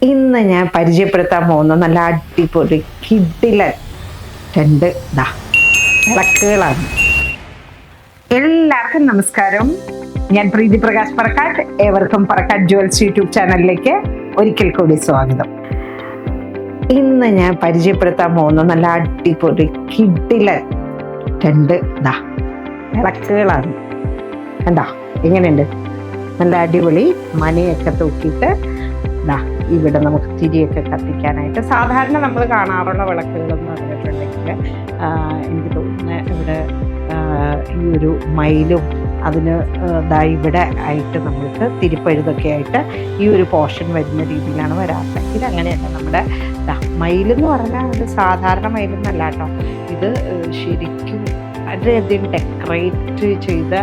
ഇന്ന് ഞാൻ പരിചയപ്പെടുത്താൻ പോകുന്ന നല്ല അടിപൊളി കിടിലൻ രണ്ട് വിളക്കുകളാണ്. എല്ലാവർക്കും നമസ്കാരം. ഞാൻ പ്രീതി പ്രകാശ് പറക്കാട്ട്. ഏവർക്കും പറക്കാട്ട് ജ്വൽസ് യൂട്യൂബ് ചാനലിലേക്ക് ഒരിക്കൽ കൂടി സ്വാഗതം. ഇന്ന് ഞാൻ പരിചയപ്പെടുത്താൻ പോകുന്ന നല്ല അടിപൊളി കിടിലൻ രണ്ട് വിളക്കുകളാണ്. കണ്ടോ എങ്ങനെയുണ്ട്? നല്ല അടിപൊളി മണിയൊക്കെ തൂക്കിയിട്ട് ഇവിടെ നമുക്ക് തിരിയൊക്കെ കത്തിക്കാനായിട്ട് സാധാരണ നമ്മൾ കാണാറുള്ള വിളക്കുകളെന്ന് പറഞ്ഞിട്ടുണ്ടെങ്കിൽ എനിക്ക് തോന്നുന്നത് ഇവിടെ ഈ ഒരു മയിലും അതിന് ഇവിടെ ആയിട്ട് നമ്മൾക്ക് തിരിപ്പഴുതൊക്കെ ആയിട്ട് ഈ ഒരു പോർഷൻ വരുന്ന രീതിയിലാണ് വരാറുള്ളത്. ഇതങ്ങനെയല്ല. നമ്മുടെ മയിലെന്ന് പറഞ്ഞാൽ അത് സാധാരണ മയിലെന്നല്ല കേട്ടോ. ഇത് ശരിക്കും വളരെയധികം ഡെക്കറേറ്റ് ചെയ്ത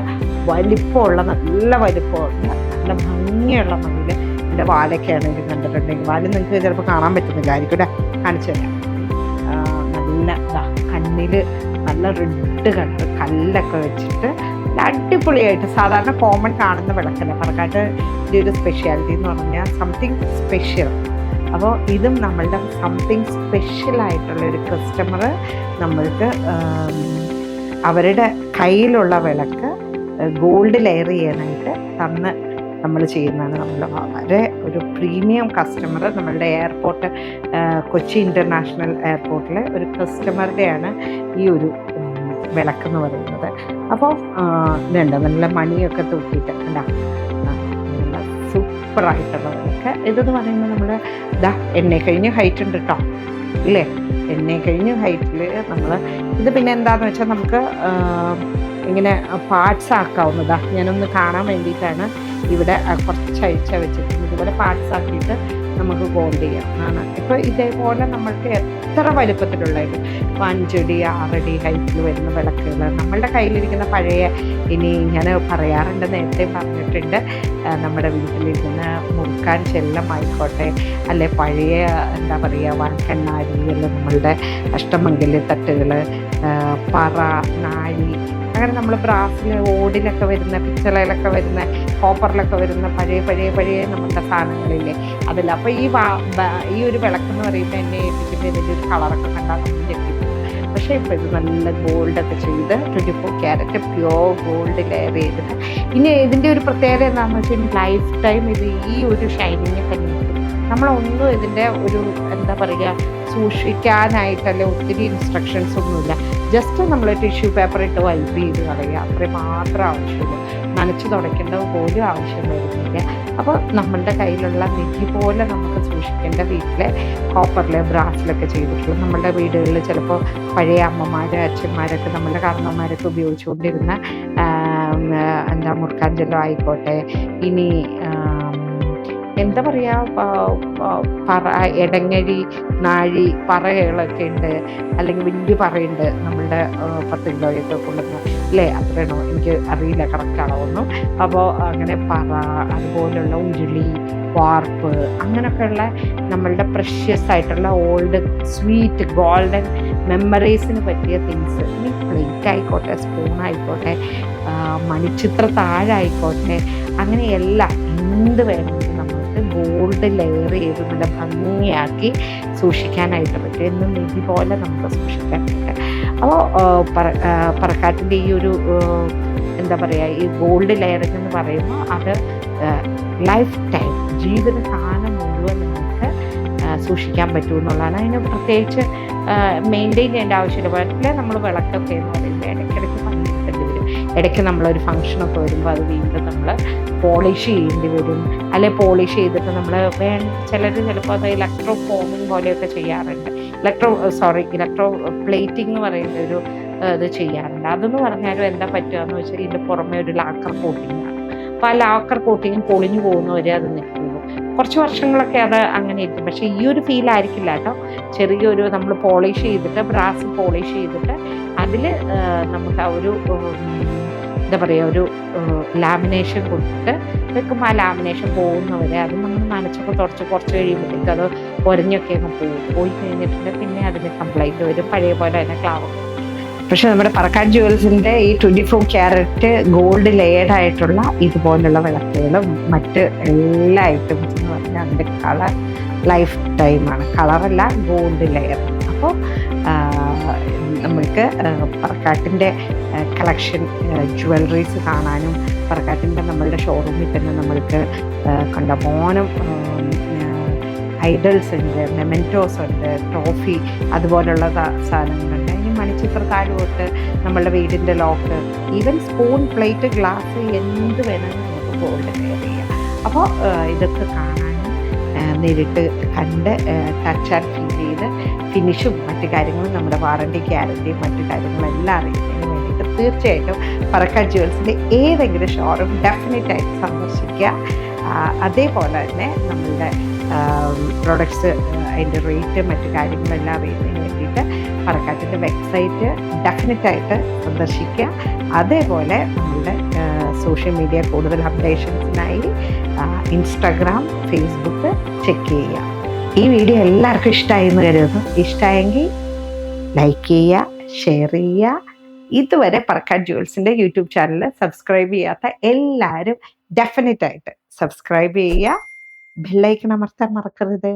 വലിപ്പമുള്ള നല്ല വലിപ്പമുള്ള നല്ല ഭംഗിയുള്ള മയില്. എൻ്റെ വാലൊക്കെയാണ് ഇത് കണ്ടിട്ടുണ്ടെങ്കിൽ വാല് നിങ്ങൾക്ക് ചിലപ്പോൾ കാണാൻ പറ്റുന്നില്ലായിരിക്കും അല്ലേ, കാണിച്ചു തരാം. നല്ല കണ്ണിൽ നല്ല റെഡ് കല്ലൊക്കെ വെച്ചിട്ട് നല്ല അടിപൊളിയായിട്ട് സാധാരണ കോമൺ കാണുന്ന വിളക്കല്ല. പറക്കാട്ട് ഇതിൻ്റെ ഒരു സ്പെഷ്യാലിറ്റി എന്ന് പറഞ്ഞാൽ സംതിങ് സ്പെഷ്യൽ. അപ്പോൾ ഇതും നമ്മളുടെ സംതിങ് സ്പെഷ്യലായിട്ടുള്ള ഒരു കസ്റ്റമർ നമ്മൾക്ക് അവരുടെ കയ്യിലുള്ള വിളക്ക് ഗോൾഡ് ലെയർ ചെയ്യാനായിട്ട് തന്ന് നമ്മൾ ചെയ്യുന്നതാണ്. നമ്മൾ വളരെ ഒരു പ്രീമിയം കസ്റ്റമർ നമ്മളുടെ എയർപോർട്ട് കൊച്ചി ഇൻ്റർനാഷണൽ എയർപോർട്ടിലെ ഒരു കസ്റ്റമറുടെയാണ് ഈ ഒരു വിളക്കെന്ന് പറയുന്നത്. അപ്പോൾ ഇതുണ്ട് നല്ല മണിയൊക്കെ തൂക്കിയിട്ട് നല്ല സൂപ്പറായിട്ടുള്ള വിളക്ക്. ഇതെന്ന് പറയുമ്പോൾ നമ്മൾ എണ്ണ കഴിഞ്ഞ് ഹൈറ്റ് ഉണ്ട് കേട്ടോ, ഇല്ലേ? എണ്ണ കഴിഞ്ഞ് ഹൈറ്റിൽ നമ്മൾ ഇത് പിന്നെ എന്താണെന്ന് വെച്ചാൽ നമുക്ക് ഇങ്ങനെ പാർട്സ് ആക്കാവുന്നതാ. ഞാനൊന്ന് കാണാൻ വേണ്ടിയിട്ടാണ് ഇവിടെ കുറച്ച് അഴിച്ച വെച്ചിട്ടുണ്ട്. ഇതുപോലെ പാർട്സ് ആക്കിയിട്ട് നമുക്ക് ഗോൾഡ് ചെയ്യാം ആണ്. ഇപ്പോൾ ഇതേപോലെ നമ്മൾക്ക് എത്ര വലുപ്പത്തിലുള്ള 5 അടി 6 അടി ഹൈറ്റിൽ വരുന്ന വിളക്കുകൾ നമ്മളുടെ കയ്യിലിരിക്കുന്ന പഴയ, ഇനി ഞാൻ പറയാറുണ്ട്, നേരത്തെ പറഞ്ഞിട്ടുണ്ട്, നമ്മുടെ വീട്ടിലിരുന്ന് മുറുക്കാൻ ചെല്ലമായിക്കോട്ടെ, അല്ലെ പഴയ എന്താ പറയുക വാൻകണ്ണാടികൾ, നമ്മളുടെ അഷ്ടമംഗല്യ തട്ടുകൾ, പറ, നാഴി, അങ്ങനെ നമ്മൾ ബ്രാസിൽ ഓടിലൊക്കെ വരുന്ന, പിച്ചളയിലൊക്കെ വരുന്ന, കോപ്പറിലൊക്കെ വരുന്ന പഴയ നമ്മളുടെ സാധനങ്ങളില്ലേ അതിൽ. അപ്പോൾ ഈ ഒരു വിളക്കെന്ന് പറയുമ്പോൾ എന്നെ ഏൽപ്പിക്കുമ്പോൾ ഇതിൻ്റെ ഒരു കളറൊക്കെ കണ്ടാൽ നമ്മൾ ഞെട്ടിപ്പോകും. പക്ഷേ ഇപ്പോൾ ഇത് നല്ല ഗോൾഡൊക്കെ ചെയ്ത് 24 ക്യാരറ്റ് പ്യുവർ ഗോൾഡ് ലെയർ ചെയ്തിട്ട്, ഇനി ഇതിൻ്റെ ഒരു പ്രത്യേകത എന്താണെന്ന് വെച്ചാൽ ലൈഫ് ടൈം ഇത് ഈ ഒരു ഷൈനിങ് തന്നെ നമ്മളൊന്നും ഇതിൻ്റെ ഒരു എന്താ പറയുക സൂക്ഷിക്കാനായിട്ടല്ലേ ഒത്തിരി ഇൻസ്ട്രക്ഷൻസ് ഒന്നുമില്ല. ജസ്റ്റ് നമ്മൾ ടിഷ്യൂ പേപ്പർ ഇട്ട് വൈപ്പ് ചെയ്ത് കളയുക, അത്രയും മാത്രം ആവശ്യമുള്ളൂ. നനച്ച് തുടയ്ക്കേണ്ടത് പോലും ആവശ്യം വരുന്നില്ല. അപ്പോൾ നമ്മളുടെ കയ്യിലുള്ള നിധി പോലെ നമുക്ക് സൂക്ഷിക്കേണ്ട വീട്ടിലെ കോപ്പറിലെ ബ്രാസിലൊക്കെ ചെയ്തിട്ടുള്ള നമ്മളുടെ വീടുകളിൽ ചിലപ്പോൾ പഴയ അമ്മമാർ അച്ഛന്മാരൊക്കെ നമ്മളുടെ കാരണന്മാരൊക്കെ ഉപയോഗിച്ചുകൊണ്ടിരുന്ന എന്താ മുറുക്കാഞ്ചെല്ലോ ആയിക്കോട്ടെ, ഇനി എന്താ പറയുക പറ, എടങ്ങഴി, നാഴി പറകളൊക്കെ ഉണ്ട്, അല്ലെങ്കിൽ വലിയ പറയുണ്ട് നമ്മളുടെ 10 കിലോയൊക്കെ കൊള്ളുന്ന അല്ലേ, അത്രയാണോ എനിക്ക് അറിയില്ല കറക്റ്റാണോ ഒന്നും. അപ്പോൾ അങ്ങനെ പറ, അതുപോലുള്ള ഉരുളി, വാർപ്പ്, അങ്ങനെയൊക്കെയുള്ള നമ്മളുടെ പ്രഷ്യസ് ആയിട്ടുള്ള ഓൾഡ് സ്വീറ്റ് ഗോൾഡൻ മെമ്മറീസിന് പറ്റിയ തിങ്സ്, ഇനി പ്ലേറ്റ് ആയിക്കോട്ടെ, സ്പൂൺ ആയിക്കോട്ടെ, മണിച്ചിത്ര താഴായിക്കോട്ടെ, അങ്ങനെയെല്ലാം എന്ത് വേണമെങ്കിലും നമ്മൾക്ക് ഗോൾഡ് ലെയർ ചെയ്ത് നല്ല ഭംഗിയാക്കി സൂക്ഷിക്കാനായിട്ട് പറ്റും. എന്നും നിധി പോലെ നമുക്ക് സൂക്ഷിക്കാനായിട്ട്. അപ്പോൾ പറക്കാട്ടിൻ്റെ ഈ ഒരു എന്താ പറയുക ഈ ഗോൾഡ് ലെയറിംഗ് എന്ന് പറയുമ്പോൾ അത് ലൈഫ് ടൈം ജീവിതകാലം മുഴുവൻ നമുക്ക് സൂക്ഷിക്കാൻ പറ്റുമെന്നുള്ളതാണ്. അതിന് പ്രത്യേകിച്ച് മെയിൻറ്റെയിൻ ചെയ്യേണ്ട ആവശ്യമില്ല. വീട്ടിലെ നമ്മൾ വിളക്കൊക്കെ എന്ന് പറയുമ്പോൾ ഇടയ്ക്കിടയ്ക്ക് പണിയെടുക്കേണ്ടി വരും. ഇടയ്ക്ക് നമ്മളൊരു ഫംഗ്ഷനൊക്കെ വരുമ്പോൾ അത് വീണ്ടും നമ്മൾ പോളിഷ് ചെയ്യേണ്ടി വരും. അല്ലെങ്കിൽ പോളിഷ് ചെയ്തിട്ട് നമ്മൾ ചിലർ ചിലപ്പോൾ അത് ഇലക്ട്രോ ഫോമിങ് പോലെയൊക്കെ ചെയ്യാറുണ്ട്. ഇലക്ട്രോ പ്ലേറ്റിംഗ് എന്ന് പറയുന്ന ഒരു ഇത് ചെയ്യാറുണ്ട്. അതെന്ന് പറഞ്ഞാലും എന്താ പറ്റുകയെന്ന് വെച്ചാൽ ഇതിൻ്റെ പുറമെ ഒരു ലാക്കർ കോട്ടിങ്ങാണ്. അപ്പോൾ ആ ലാക്കർ കോട്ടിങ് പൊളിഞ്ഞു പോകുന്നവരെ അത് നിൽക്കുള്ളൂ. കുറച്ച് വർഷങ്ങളൊക്കെ അത് അങ്ങനെ ഇരിക്കും. പക്ഷേ ഈ ഒരു ഫീൽ ആയിരിക്കില്ല കേട്ടോ. ചെറിയൊരു നമ്മൾ പോളിഷ് ചെയ്തിട്ട് ബ്രാസ് പോളിഷ് ചെയ്തിട്ട് അതിൽ നമുക്ക് ആ ഒരു എന്താ പറയുക ഒരു ലാമിനേഷൻ കൊടുത്തിട്ട് വെക്കുമ്പോൾ ആ ലാമിനേഷൻ പോകുന്നവരെ അത് നമ്മൾ നനച്ചൊക്കെ തുടച്ച് കുറച്ച് കഴിയുമ്പോഴത്തേക്ക് അത് ഒരഞ്ഞൊക്കെ അങ്ങ് പോയി കഴിഞ്ഞിട്ടുണ്ട്. പിന്നെ അതിന് കംപ്ലൈൻറ്റ് വരും, പഴയ പോലെ തന്നെ ക്ലാവ്. പക്ഷെ നമ്മുടെ പറക്കാട്ട് ജ്വൽസിൻ്റെ ഈ 24 ക്യാരറ്റ് ഗോൾഡ് ലെയർഡ് ആയിട്ടുള്ള ഇതുപോലുള്ള വിളക്കുകളും മറ്റ് എല്ലാ ഐറ്റംസ് എന്ന് പറഞ്ഞാൽ അതിൻ്റെ കളർ ലൈഫ് ടൈമാണ്. കളറല്ല, ഗോൾഡ് ലെയർ. അപ്പോൾ നമ്മൾക്ക് പറക്കാട്ടിൻ്റെ കളക്ഷൻ ജ്വല്ലറീസ് കാണാനും പറക്കാട്ടിൻ്റെ നമ്മളുടെ ഷോറൂമിൽ തന്നെ നമ്മൾക്ക് കണ്ടമാനം ഐഡൽസ് ഉണ്ട്, മെമെൻറ്റോസ് ഉണ്ട്, ട്രോഫി, അതുപോലുള്ള സാധനങ്ങളുണ്ട്. ഇനി മണിച്ചിത്രത്താഴ് തൊട്ട് നമ്മളുടെ വീടിൻ്റെ lock, even spoon, plate, glass, എന്ത് വേണമെങ്കിലും നമുക്ക് ഗോൾഡ് കെയർ ചെയ്യാം. അപ്പോൾ ഇതൊക്കെ കാണാനും നേരിട്ട് കണ്ട് ടച്ച് ആൻഡ് ഫീൽ ചെയ്ത് ഫിനിഷും മറ്റു കാര്യങ്ങളും നമ്മുടെ വാറണ്ടി, ഗ്യാരണ്ടിയും മറ്റു കാര്യങ്ങളെല്ലാം അറിയുന്നതിന് വേണ്ടിയിട്ട് തീർച്ചയായിട്ടും പറക്കാട് ജ്വൽസിൻ്റെ ഏതെങ്കിലും ഷോറൂം ഡെഫിനറ്റായിട്ട് സന്ദർശിക്കുക. അതേപോലെ തന്നെ നമ്മളുടെ പ്രൊഡക്ട്സ്, അതിൻ്റെ റേറ്റ്, മറ്റു കാര്യങ്ങളെല്ലാം അറിയുന്നതിന് വേണ്ടിയിട്ട് പറക്കാട്ടിൻ്റെ വെബ്സൈറ്റ് ഡെഫിനറ്റായിട്ട് സന്ദർശിക്കുക. അതേപോലെ നമ്മളുടെ സോഷ്യൽ മീഡിയ കൂടുതൽ അപ്ഡേഷൻസിനായി ഇൻസ്റ്റാഗ്രാം, ഫേസ്ബുക്ക് ചെക്ക് ചെയ്യുക. ഈ വീഡിയോ എല്ലാവർക്കും ഇഷ്ടമായി എന്ന് കരുതുന്നു. ഇഷ്ടമായെങ്കിൽ ലൈക്ക് ചെയ്യുക, ഷെയർ ചെയ്യുക. ഇതുവരെ പറക്കാട് ജ്വൽസിൻ്റെ യൂട്യൂബ് ചാനൽ സബ്സ്ക്രൈബ് ചെയ്യാത്ത എല്ലാവരും ഡെഫിനറ്റായിട്ട് സബ്സ്ക്രൈബ് ചെയ്യുക. ബെല്ലൈക്കൺ അമർത്താൻ മറക്കരുത്.